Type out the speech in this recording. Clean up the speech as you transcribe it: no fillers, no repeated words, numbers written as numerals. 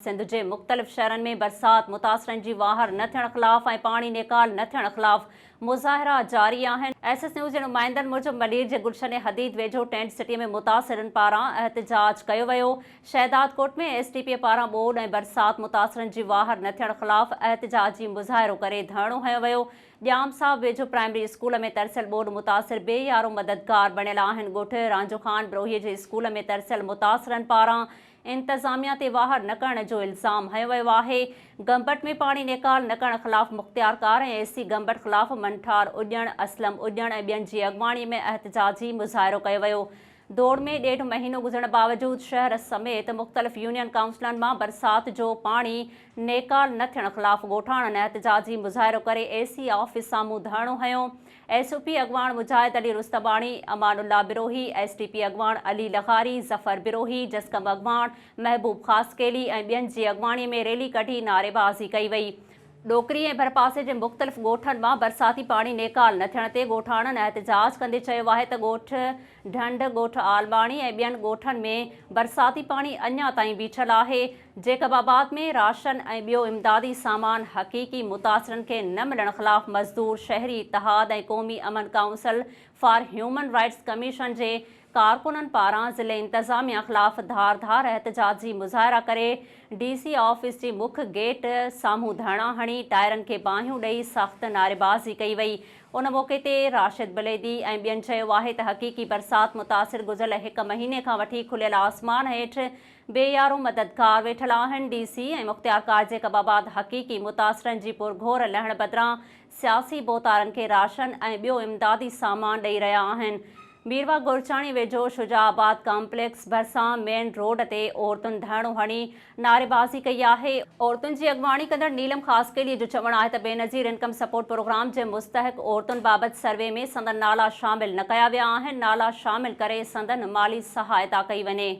सिंध जे मुख़्तलिफ़ शहरनि में बरसात मुतासिरनि जी वाहर न थियण ख़िलाफ़ ऐं पाणी नेकाल न थियण ख़िलाफ़ मुज़ाहिरा जारी आहिनि। एसएस न्यूज़ जे नुमाइंदनि मूजिबि मलीर जे गुलशन हदीद वेझो टेंट सिटीअ में मुतासिरनि पारां एहतजाज कयो वियो। शहदादकोट में एसटीपीए पारां ॿोॾि ऐं बरसात मुतासिरनि जी वाहर न थियण ख़िलाफ़ एहतजाजी मुज़ाहिरो करे धरणो हंयो वियो। ॼाम साहब वेझो प्राइमरी स्कूल में तरसियल ॿोॾि मुतासिर बेयारो मददगार बणियल आहिनि। ॻोठ रांझो ख़ान बिरोहीअ जे स्कूल में तरसियल मुतासिरनि पारां इंतज़ामिया ते वाहर न करण जो इल्ज़ाम हंयो वियो आहे। गंबट में पाणी नेकाल न करण ख़िलाफ़ मुख़्तियारकार ऐं एसी गंबट ख़िलाफ़ मंठार उॼण, असलम उॼण ऐं ॿियनि जी अॻवाणीअ में एहतजाजी मुज़ाहिरो कयो वियो। दौड़ में 1.5 महीनो गुज़रण बावजूद शहर समेत मुख़्तलिफ़ यूनियन काउंसिलनि मां बरसात जो पाणी नेकाल न थियण ख़िलाफ़ ॻोठाणनि एहतजाजी मुज़ाहिरो करे एसी ऑफिस साम्हूं धरणो हंयो। एसओपी अॻवान मुजाहिद अली रुस्तबाणी, अमानुल्ला बिरोही, एसटीपी अॻवान अली लग़ारी, ज़फ़र बिरोही, जसकम अॻवान महबूब ख़ासकेली ऐं ॿियनि जी अॻवाणीअ में रैली कढी नारेबाज़ी कई वई। डोकरी ऐं भरपासे जे मुख़्तलिफ़ ॻोठनि मां बरसाती पाणी नेकाल न थियण ते ॻोठाणनि एहतजाज कंदे चयो आहे त ॻोठ ढंढ, ॻोठ आलबाणी ऐं ॿियनि ॻोठनि में बरसाती पाणी अञा ताईं बीठल आहे। जेकबाबाद में राशन ऐं ॿियो इमदादी सामान हक़ीक़ी मुतासिरनि खे न मिलण ख़िलाफ़ मज़दूर शहरी इतिहाद ऐं क़ौमी अमन council for human rights commission जे कारकुननि पारां ज़िले इंतज़ामिया ख़िलाफ़ धार एहतजाजी मुज़ाहिरा करे डीसी ऑफिस जी मुख्य गेट साम्हूं धरणा हणी टायरनि खे बाहियूं ॾेई सख़्त नारेबाज़ी कई वई। उन मौक़े ते राशिद बलेदी ऐं ॿियनि चयो आहे त हक़ीक़ी बरसात मुतासिर गुज़िरियल 1 महीने खां वठी खुलियल आसमान हेठि बेयारो मददगार वेठल आहिनि। डीसी ऐं मुख़्तियारकार जेकबाबाद हक़ीक़ी मुतासिरनि जी पुरघोर लहण बदिरां सियासी बोतारनि खे राशन ऐं ॿियो इमदादी सामान ॾेई रहिया आहिनि। मीरवा गुरचाणी वेझो शुजाआबाद कॉम्प्लेक्स भरिसां मेन रोड ते औरतुनि धरणो हणी नारेबाज़ी कई आहे। औरतुनि जी अॻवाणी कंदड़ नीलम ख़ासकेली जो चवणु आहे त बेनज़ीर इनकम सपोर्ट प्रोग्राम जे मुस्तहक़ औरतुनि बाबति सर्वे में संदन नाला शामिल न कया विया आहिनि। नाला शामिल करे संदन माली सहायता कई वञे।